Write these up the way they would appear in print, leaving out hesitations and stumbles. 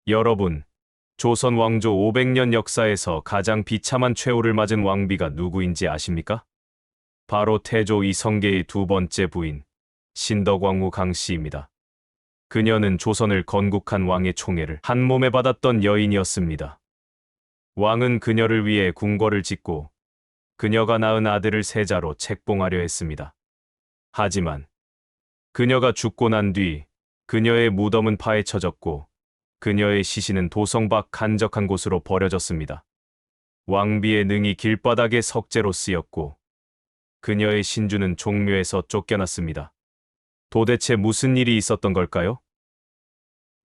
여러분, 조선 왕조 500년 역사에서 가장 비참한 최후를 맞은 왕비가 누구인지 아십니까? 바로 태조 이성계의 두 번째 부인, 신덕왕후 강씨입니다. 그녀는 조선을 건국한 왕의 총애를 한 몸에 받았던 여인이었습니다. 왕은 그녀를 위해 궁궐을 짓고 그녀가 낳은 아들을 세자로 책봉하려 했습니다. 하지만 그녀가 죽고 난 뒤 그녀의 무덤은 파헤쳐졌고 그녀의 시신은 도성 밖 한적한 곳으로 버려졌습니다. 왕비의 능이 길바닥에 석재로 쓰였고 그녀의 신주는 종묘에서 쫓겨났습니다. 도대체 무슨 일이 있었던 걸까요?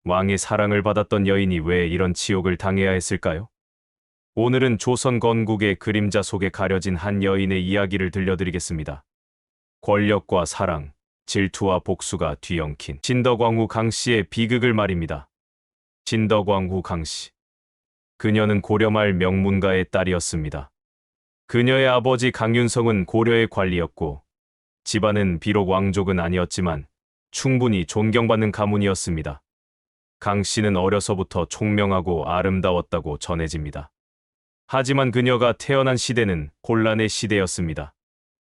왕의 사랑을 받았던 여인이 왜 이런 치욕을 당해야 했을까요? 오늘은 조선 건국의 그림자 속에 가려진 한 여인의 이야기를 들려드리겠습니다. 권력과 사랑, 질투와 복수가 뒤엉킨 신덕왕후 강씨의 비극을 말입니다. 신덕왕후 강씨. 그녀는 고려말 명문가의 딸이었습니다. 그녀의 아버지 강윤성은 고려의 관리였고 집안은 비록 왕족은 아니었지만 충분히 존경받는 가문이었습니다. 강씨는 어려서부터 총명하고 아름다웠다고 전해집니다. 하지만 그녀가 태어난 시대는 혼란의 시대였습니다.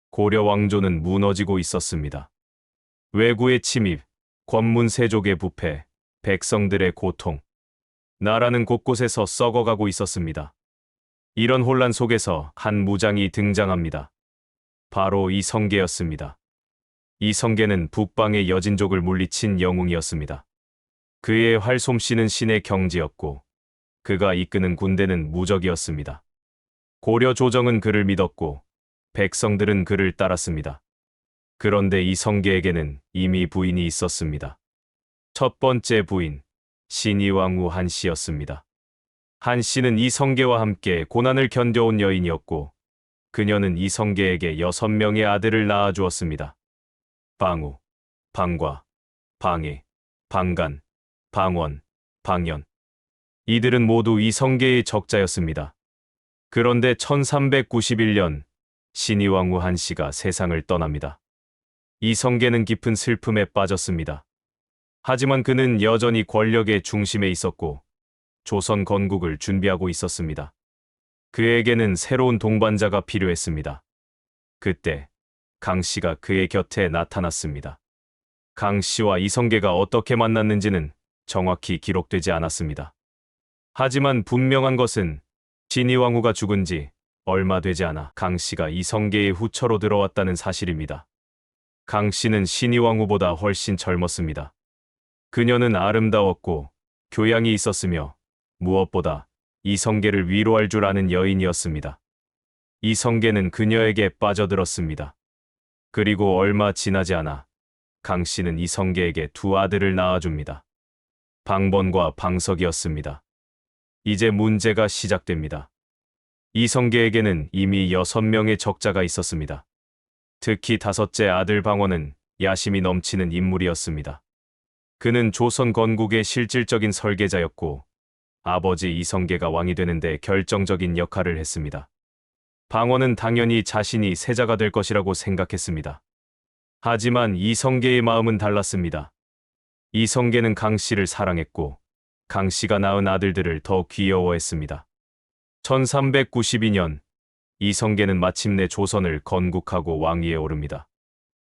고려 왕조는 무너지고 있었습니다. 외구의 침입, 권문세족의 부패, 백성들의 고통, 나라는 곳곳에서 썩어가고 있었습니다. 이런 혼란 속에서 한 무장이 등장합니다. 바로 이성계였습니다. 이성계는 북방의 여진족을 물리친 영웅이었습니다. 그의 활솜씨는 신의 경지였고 그가 이끄는 군대는 무적이었습니다. 고려 조정은 그를 믿었고 백성들은 그를 따랐습니다. 그런데 이성계에게는 이미 부인이 있었습니다. 첫 번째 부인, 신의왕후 한씨였습니다. 한씨는 이성계와 함께 고난을 견뎌온 여인이었고 그녀는 이성계에게 6명의 아들을 낳아주었습니다. 방우, 방과, 방해, 방간, 방원, 방연. 이들은 모두 이성계의 적자였습니다. 그런데 1391년 신의왕후 한씨가 세상을 떠납니다. 이성계는 깊은 슬픔에 빠졌습니다. 하지만 그는 여전히 권력의 중심에 있었고 조선 건국을 준비하고 있었습니다. 그에게는 새로운 동반자가 필요했습니다. 그때 강씨가 그의 곁에 나타났습니다. 강씨와 이성계가 어떻게 만났는지는 정확히 기록되지 않았습니다. 하지만 분명한 것은 신의왕후가 죽은 지 얼마 되지 않아 강씨가 이성계의 후처로 들어왔다는 사실입니다. 강씨는 신의왕후보다 훨씬 젊었습니다. 그녀는 아름다웠고 교양이 있었으며 무엇보다 이성계를 위로할 줄 아는 여인이었습니다. 이성계는 그녀에게 빠져들었습니다. 그리고 얼마 지나지 않아 강씨는 이성계에게 두 아들을 낳아줍니다. 방번과 방석이었습니다. 이제 문제가 시작됩니다. 이성계에게는 이미 6명의 적자가 있었습니다. 특히 다섯째 아들 방원은 야심이 넘치는 인물이었습니다. 그는 조선 건국의 실질적인 설계자였고 아버지 이성계가 왕이 되는데 결정적인 역할을 했습니다. 방원은 당연히 자신이 세자가 될 것이라고 생각했습니다. 하지만 이성계의 마음은 달랐습니다. 이성계는 강씨를 사랑했고 강씨가 낳은 아들들을 더 귀여워했습니다. 1392년 이성계는 마침내 조선을 건국하고 왕위에 오릅니다.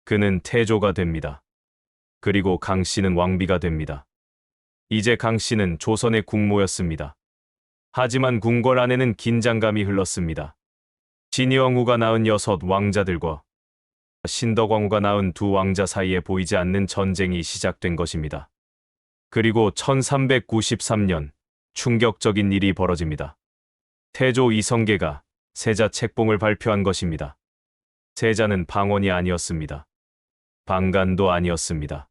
그는 태조가 됩니다. 그리고 강씨는 왕비가 됩니다. 이제 강씨는 조선의 국모였습니다. 하지만 궁궐 안에는 긴장감이 흘렀습니다. 신의왕후가 낳은 6 왕자들과 신덕왕후가 낳은 2 왕자 사이에 보이지 않는 전쟁이 시작된 것입니다. 그리고 1393년 충격적인 일이 벌어집니다. 태조 이성계가 세자 책봉을 발표한 것입니다. 세자는 방원이 아니었습니다. 방간도 아니었습니다.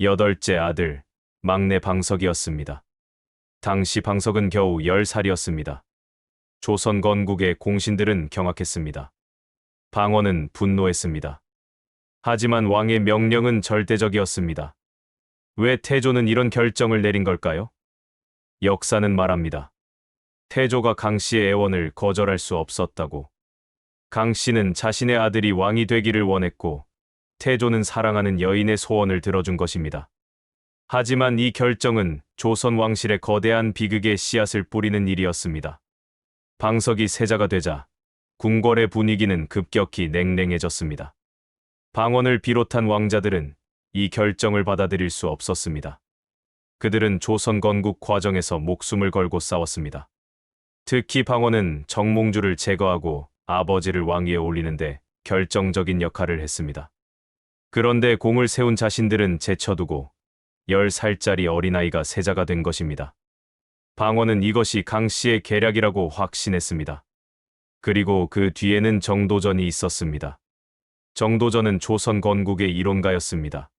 8째 아들, 막내 방석이었습니다. 당시 방석은 겨우 10살이었습니다. 조선 건국의 공신들은 경악했습니다. 방원은 분노했습니다. 하지만 왕의 명령은 절대적이었습니다. 왜 태조는 이런 결정을 내린 걸까요? 역사는 말합니다. 태조가 강씨의 애원을 거절할 수 없었다고. 강씨는 자신의 아들이 왕이 되기를 원했고 태조는 사랑하는 여인의 소원을 들어준 것입니다. 하지만 이 결정은 조선 왕실의 거대한 비극의 씨앗을 뿌리는 일이었습니다. 방석이 세자가 되자 궁궐의 분위기는 급격히 냉랭해졌습니다. 방원을 비롯한 왕자들은 이 결정을 받아들일 수 없었습니다. 그들은 조선 건국 과정에서 목숨을 걸고 싸웠습니다. 특히 방원은 정몽주를 제거하고 아버지를 왕위에 올리는데 결정적인 역할을 했습니다. 그런데 공을 세운 자신들은 제쳐두고 10살짜리 어린아이가 세자가 된 것입니다. 방원은 이것이 강씨의 계략이라고 확신했습니다. 그리고 그 뒤에는 정도전이 있었습니다. 정도전은 조선 건국의 이론가였습니다.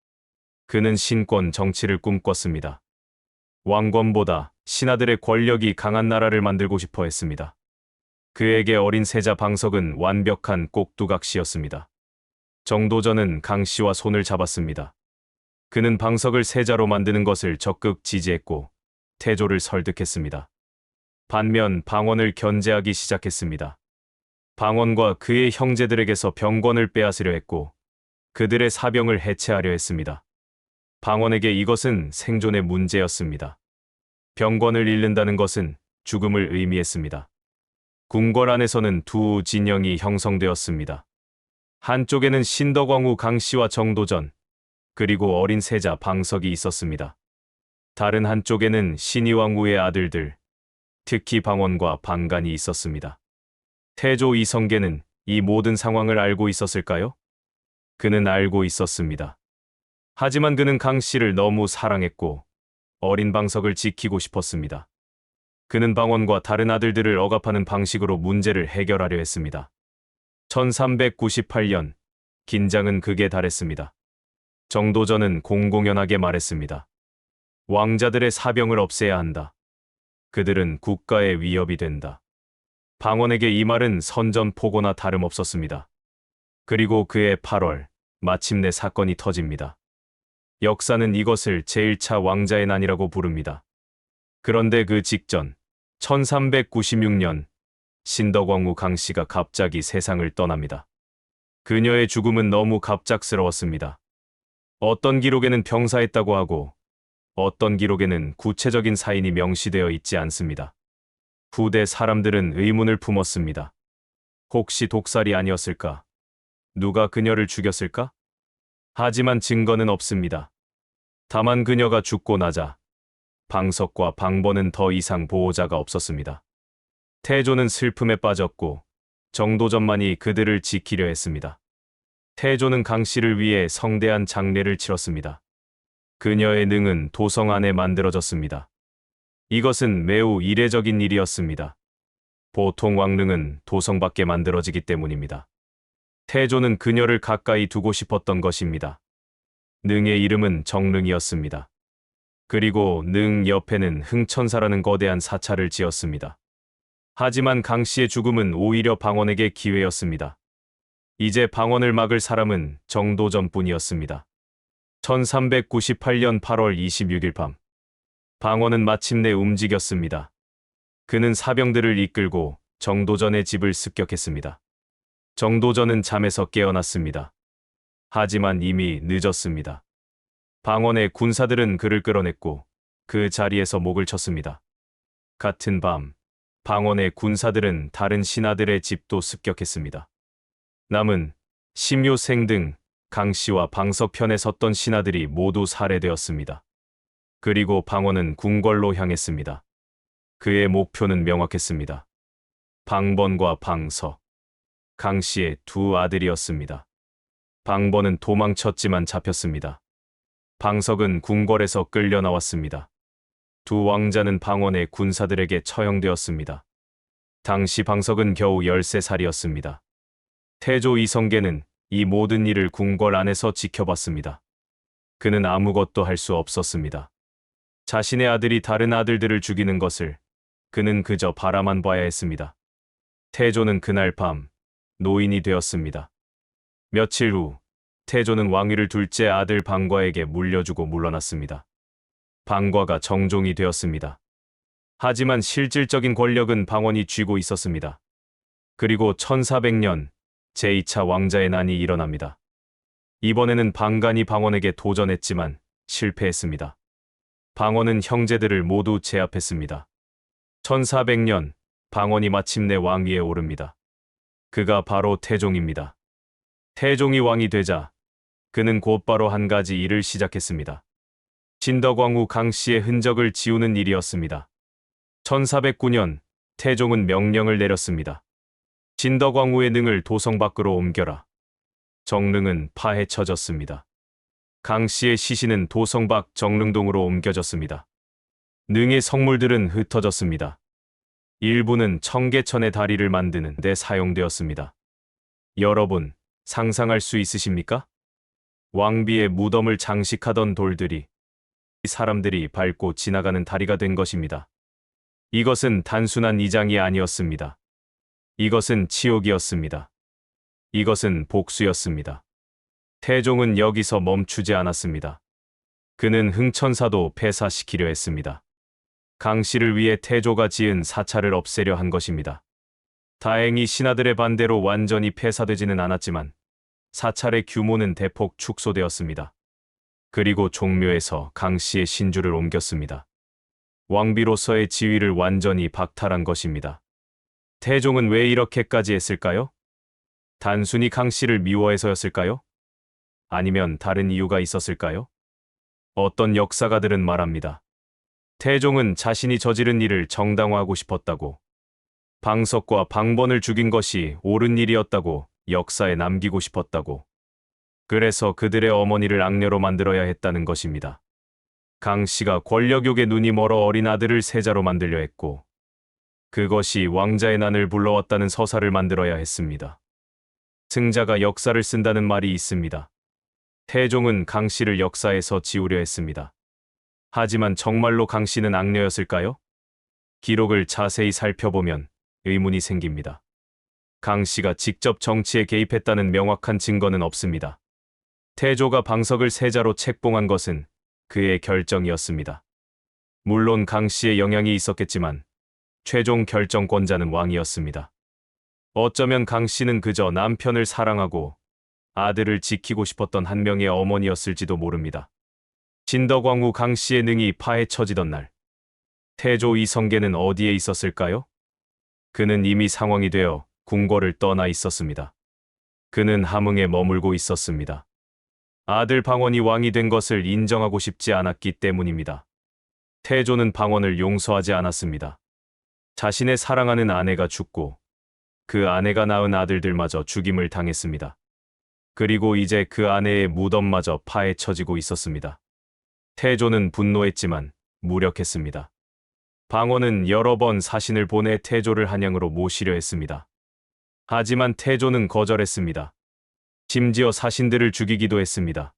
그는 신권 정치를 꿈꿨습니다. 왕권보다 신하들의 권력이 강한 나라를 만들고 싶어 했습니다. 그에게 어린 세자 방석은 완벽한 꼭두각시였습니다. 정도전은 강씨와 손을 잡았습니다. 그는 방석을 세자로 만드는 것을 적극 지지했고 태조를 설득했습니다. 반면 방원을 견제하기 시작했습니다. 방원과 그의 형제들에게서 병권을 빼앗으려 했고 그들의 사병을 해체하려 했습니다. 방원에게 이것은 생존의 문제였습니다. 병권을 잃는다는 것은 죽음을 의미했습니다. 궁궐 안에서는 두 진영이 형성되었습니다. 한쪽에는 신덕왕후 강씨와 정도전, 그리고 어린 세자 방석이 있었습니다. 다른 한쪽에는 신의왕후의 아들들, 특히 방원과 방간이 있었습니다. 태조 이성계는 이 모든 상황을 알고 있었을까요? 그는 알고 있었습니다. 하지만 그는 강씨를 너무 사랑했고 어린 방석을 지키고 싶었습니다. 그는 방원과 다른 아들들을 억압하는 방식으로 문제를 해결하려 했습니다. 1398년, 긴장은 극에 달했습니다. 정도전은 공공연하게 말했습니다. 왕자들의 사병을 없애야 한다. 그들은 국가의 위협이 된다. 방원에게 이 말은 선전포고나 다름없었습니다. 그리고 그해 8월, 마침내 사건이 터집니다. 역사는 이것을 제1차 왕자의 난이라고 부릅니다. 그런데 그 직전, 1396년, 신덕왕후 강씨가 갑자기 세상을 떠납니다. 그녀의 죽음은 너무 갑작스러웠습니다. 어떤 기록에는 병사했다고 하고 어떤 기록에는 구체적인 사인이 명시되어 있지 않습니다. 후대 사람들은 의문을 품었습니다. 혹시 독살이 아니었을까? 누가 그녀를 죽였을까? 하지만 증거는 없습니다. 다만 그녀가 죽고 나자 방석과 방번은 더 이상 보호자가 없었습니다. 태조는 슬픔에 빠졌고 정도전만이 그들을 지키려 했습니다. 태조는 강씨를 위해 성대한 장례를 치렀습니다. 그녀의 능은 도성 안에 만들어졌습니다. 이것은 매우 이례적인 일이었습니다. 보통 왕릉은 도성 밖에 만들어지기 때문입니다. 태조는 그녀를 가까이 두고 싶었던 것입니다. 능의 이름은 정릉이었습니다. 그리고 능 옆에는 흥천사라는 거대한 사찰을 지었습니다. 하지만 강씨의 죽음은 오히려 방원에게 기회였습니다. 이제 방원을 막을 사람은 정도전뿐이었습니다. 1398년 8월 26일 밤, 방원은 마침내 움직였습니다. 그는 사병들을 이끌고 정도전의 집을 습격했습니다. 정도전은 잠에서 깨어났습니다. 하지만 이미 늦었습니다. 방원의 군사들은 그를 끌어냈고 그 자리에서 목을 쳤습니다. 같은 밤, 방원의 군사들은 다른 신하들의 집도 습격했습니다. 남은 심효생 등 강씨와 방석 편에 섰던 신하들이 모두 살해되었습니다. 그리고 방원은 궁궐로 향했습니다. 그의 목표는 명확했습니다. 방번과 방석, 강씨의 두 아들이었습니다. 방번은 도망쳤지만 잡혔습니다. 방석은 궁궐에서 끌려 나왔습니다. 두 왕자는 방원의 군사들에게 처형되었습니다. 당시 방석은 겨우 13살이었습니다. 태조 이성계는 이 모든 일을 궁궐 안에서 지켜봤습니다. 그는 아무것도 할 수 없었습니다. 자신의 아들이 다른 아들들을 죽이는 것을 그는 그저 바라만 봐야 했습니다. 태조는 그날 밤 노인이 되었습니다. 며칠 후 태조는 왕위를 둘째 아들 방과에게 물려주고 물러났습니다. 방과가 정종이 되었습니다. 하지만 실질적인 권력은 방원이 쥐고 있었습니다. 그리고 1400년 제2차 왕자의 난이 일어납니다. 이번에는 방간이 방원에게 도전했지만 실패했습니다. 방언은 형제들을 모두 제압했습니다. 1400년, 방언이 마침내 왕위에 오릅니다. 그가 바로 태종입니다. 태종이 왕이 되자 그는 곧바로 한 가지 일을 시작했습니다. 진덕왕후 강씨의 흔적을 지우는 일이었습니다. 1409년, 태종은 명령을 내렸습니다. 진덕왕후의 능을 도성 밖으로 옮겨라. 정릉은 파헤쳐졌습니다. 강씨의 시신은 도성 밖 정릉동으로 옮겨졌습니다. 능의 성물들은 흩어졌습니다. 일부는 청계천의 다리를 만드는 데 사용되었습니다. 여러분, 상상할 수 있으십니까? 왕비의 무덤을 장식하던 돌들이 사람들이 밟고 지나가는 다리가 된 것입니다. 이것은 단순한 이장이 아니었습니다. 이것은 치욕이었습니다. 이것은 복수였습니다. 태종은 여기서 멈추지 않았습니다. 그는 흥천사도 폐사시키려 했습니다. 강씨를 위해 태조가 지은 사찰을 없애려 한 것입니다. 다행히 신하들의 반대로 완전히 폐사되지는 않았지만 사찰의 규모는 대폭 축소되었습니다. 그리고 종묘에서 강씨의 신주를 옮겼습니다. 왕비로서의 지위를 완전히 박탈한 것입니다. 태종은 왜 이렇게까지 했을까요? 단순히 강씨를 미워해서였을까요? 아니면 다른 이유가 있었을까요? 어떤 역사가들은 말합니다. 태종은 자신이 저지른 일을 정당화하고 싶었다고, 방석과 방번을 죽인 것이 옳은 일이었다고 역사에 남기고 싶었다고, 그래서 그들의 어머니를 악녀로 만들어야 했다는 것입니다. 강씨가 권력욕에 눈이 멀어 어린 아들을 세자로 만들려 했고, 그것이 왕자의 난을 불러왔다는 서사를 만들어야 했습니다. 승자가 역사를 쓴다는 말이 있습니다. 태종은 강씨를 역사에서 지우려 했습니다. 하지만 정말로 강씨는 악녀였을까요? 기록을 자세히 살펴보면 의문이 생깁니다. 강씨가 직접 정치에 개입했다는 명확한 증거는 없습니다. 태조가 방석을 세자로 책봉한 것은 그의 결정이었습니다. 물론 강씨의 영향이 있었겠지만 최종 결정권자는 왕이었습니다. 어쩌면 강씨는 그저 남편을 사랑하고 아들을 지키고 싶었던 한 명의 어머니였을지도 모릅니다. 진덕왕후 강씨의 능이 파헤쳐지던 날, 태조 이성계는 어디에 있었을까요? 그는 이미 상왕이 되어 궁궐을 떠나 있었습니다. 그는 함흥에 머물고 있었습니다. 아들 방언이 왕이 된 것을 인정하고 싶지 않았기 때문입니다. 태조는 방언을 용서하지 않았습니다. 자신의 사랑하는 아내가 죽고 그 아내가 낳은 아들들마저 죽임을 당했습니다. 그리고 이제 그 아내의 무덤마저 파헤쳐지고 있었습니다. 태조는 분노했지만 무력했습니다. 방언은 여러 번 사신을 보내 태조를 한양으로 모시려 했습니다. 하지만 태조는 거절했습니다. 심지어 사신들을 죽이기도 했습니다.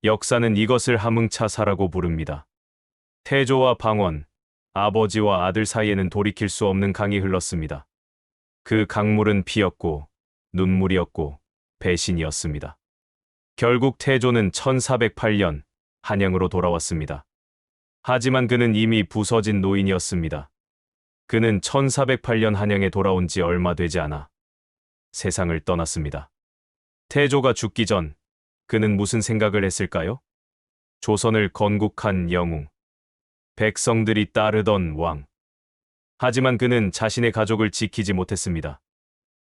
역사는 이것을 함흥차사라고 부릅니다. 태조와 방언, 아버지와 아들 사이에는 돌이킬 수 없는 강이 흘렀습니다. 그 강물은 피였고 눈물이었고 배신이었습니다. 결국 태조는 1408년 한양으로 돌아왔습니다. 하지만 그는 이미 부서진 노인이었습니다. 그는 1408년 한양에 돌아온 지 얼마 되지 않아 세상을 떠났습니다. 태조가 죽기 전 그는 무슨 생각을 했을까요? 조선을 건국한 영웅, 백성들이 따르던 왕. 하지만 그는 자신의 가족을 지키지 못했습니다.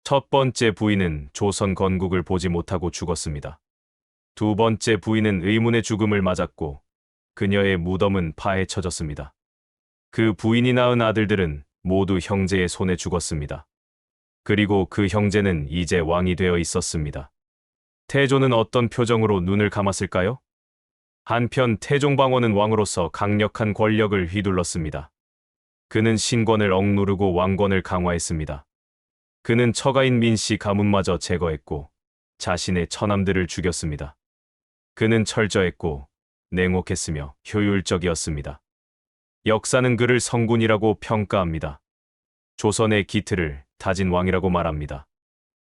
첫 번째 부인은 조선 건국을 보지 못하고 죽었습니다. 두 번째 부인은 의문의 죽음을 맞았고 그녀의 무덤은 파헤쳐졌습니다. 그 부인이 낳은 아들들은 모두 형제의 손에 죽었습니다. 그리고 그 형제는 이제 왕이 되어 있었습니다. 태조는 어떤 표정으로 눈을 감았을까요? 한편 태종방언은 왕으로서 강력한 권력을 휘둘렀습니다. 그는 신권을 억누르고 왕권을 강화했습니다. 그는 처가인 민씨 가문마저 제거했고 자신의 처남들을 죽였습니다. 그는 철저했고 냉혹했으며 효율적이었습니다. 역사는 그를 성군이라고 평가합니다. 조선의 기틀을 다진 왕이라고 말합니다.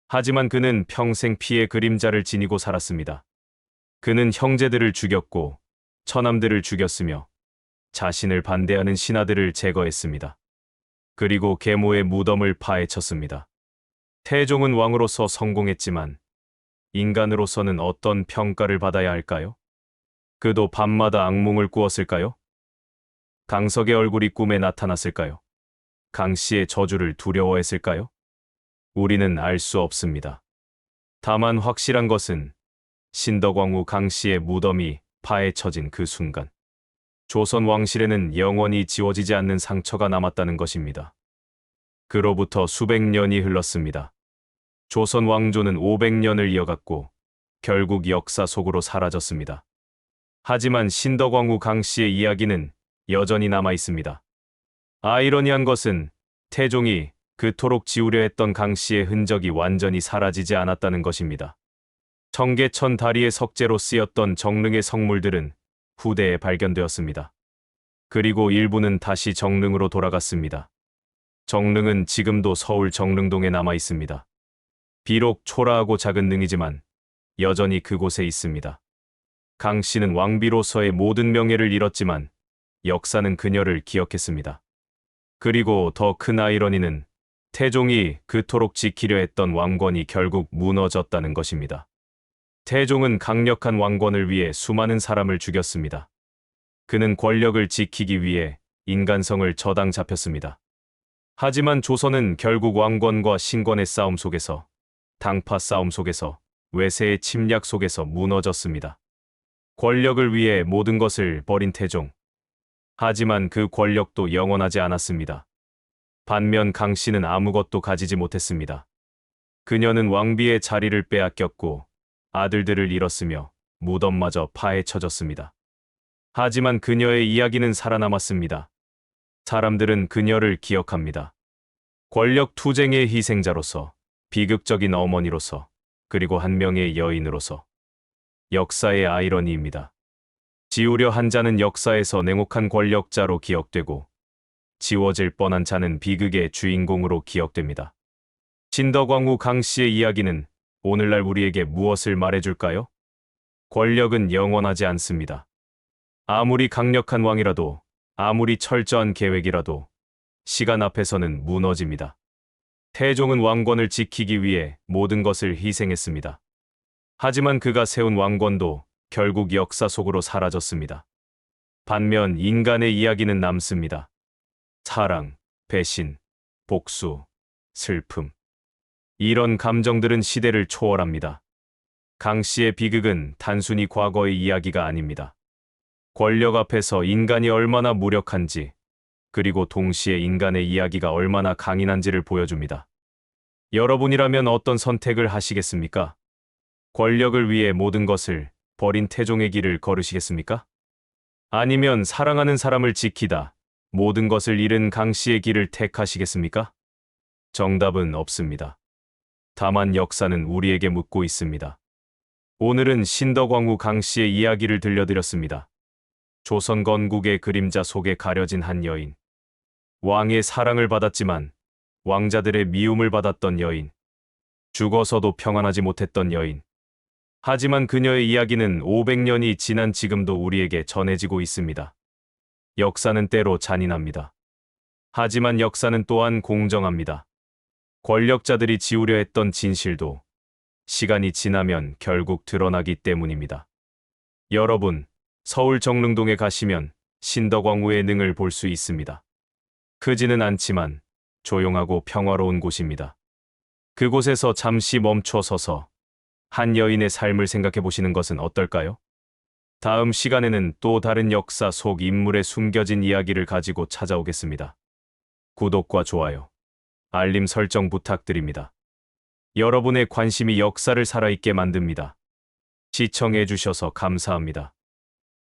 하지만 그는 평생 피의 그림자를 지니고 살았습니다. 그는 형제들을 죽였고 처남들을 죽였으며 자신을 반대하는 신하들을 제거했습니다. 그리고 계모의 무덤을 파헤쳤습니다. 태종은 왕으로서 성공했지만 인간으로서는 어떤 평가를 받아야 할까요? 그도 밤마다 악몽을 꾸었을까요? 강석의 얼굴이 꿈에 나타났을까요? 강 씨의 저주를 두려워했을까요? 우리는 알 수 없습니다. 다만 확실한 것은 신덕왕후 강 씨의 무덤이 파헤쳐진 그 순간, 조선 왕실에는 영원히 지워지지 않는 상처가 남았다는 것입니다. 그로부터 수백 년이 흘렀습니다. 조선 왕조는 500년을 이어갔고 결국 역사 속으로 사라졌습니다. 하지만 신덕왕후 강 씨의 이야기는 여전히 남아 있습니다. 아이러니한 것은 태종이 그토록 지우려 했던 강 씨의 흔적이 완전히 사라지지 않았다는 것입니다. 청계천 다리의 석재로 쓰였던 정릉의 성물들은 후대에 발견되었습니다. 그리고 일부는 다시 정릉으로 돌아갔습니다. 정릉은 지금도 서울 정릉동에 남아 있습니다. 비록 초라하고 작은 능이지만 여전히 그곳에 있습니다. 강 씨는 왕비로서의 모든 명예를 잃었지만 역사는 그녀를 기억했습니다. 그리고 더 큰 아이러니는 태종이 그토록 지키려 했던 왕권이 결국 무너졌다는 것입니다. 태종은 강력한 왕권을 위해 수많은 사람을 죽였습니다. 그는 권력을 지키기 위해 인간성을 저당 잡혔습니다. 하지만 조선은 결국 왕권과 신권의 싸움 속에서, 당파 싸움 속에서, 외세의 침략 속에서 무너졌습니다. 권력을 위해 모든 것을 버린 태종. 하지만 그 권력도 영원하지 않았습니다. 반면 강 씨는 아무것도 가지지 못했습니다. 그녀는 왕비의 자리를 빼앗겼고 아들들을 잃었으며 무덤마저 파헤쳐졌습니다. 하지만 그녀의 이야기는 살아남았습니다. 사람들은 그녀를 기억합니다. 권력 투쟁의 희생자로서, 비극적인 어머니로서, 그리고 한 명의 여인으로서. 역사의 아이러니입니다. 지우려 한 자는 역사에서 냉혹한 권력자로 기억되고 지워질 뻔한 자는 비극의 주인공으로 기억됩니다. 신덕왕후 강 씨의 이야기는 오늘날 우리에게 무엇을 말해줄까요? 권력은 영원하지 않습니다. 아무리 강력한 왕이라도, 아무리 철저한 계획이라도 시간 앞에서는 무너집니다. 태종은 왕권을 지키기 위해 모든 것을 희생했습니다. 하지만 그가 세운 왕권도 결국 역사 속으로 사라졌습니다. 반면 인간의 이야기는 남습니다. 사랑, 배신, 복수, 슬픔. 이런 감정들은 시대를 초월합니다. 강 씨의 비극은 단순히 과거의 이야기가 아닙니다. 권력 앞에서 인간이 얼마나 무력한지, 그리고 동시에 인간의 이야기가 얼마나 강인한지를 보여줍니다. 여러분이라면 어떤 선택을 하시겠습니까? 권력을 위해 모든 것을 버린 태종의 길을 걸으시겠습니까? 아니면 사랑하는 사람을 지키다 모든 것을 잃은 강 씨의 길을 택하시겠습니까? 정답은 없습니다. 다만 역사는 우리에게 묻고 있습니다. 오늘은 신덕왕후 강 씨의 이야기를 들려드렸습니다. 조선 건국의 그림자 속에 가려진 한 여인. 왕의 사랑을 받았지만 왕자들의 미움을 받았던 여인. 죽어서도 평안하지 못했던 여인. 하지만 그녀의 이야기는 500년이 지난 지금도 우리에게 전해지고 있습니다. 역사는 때로 잔인합니다. 하지만 역사는 또한 공정합니다. 권력자들이 지우려 했던 진실도 시간이 지나면 결국 드러나기 때문입니다. 여러분, 서울 정릉동에 가시면 신덕왕후의 능을 볼 수 있습니다. 크지는 않지만 조용하고 평화로운 곳입니다. 그곳에서 잠시 멈춰 서서 한 여인의 삶을 생각해 보시는 것은 어떨까요? 다음 시간에는 또 다른 역사 속 인물의 숨겨진 이야기를 가지고 찾아오겠습니다. 구독과 좋아요, 알림 설정 부탁드립니다. 여러분의 관심이 역사를 살아있게 만듭니다. 시청해 주셔서 감사합니다.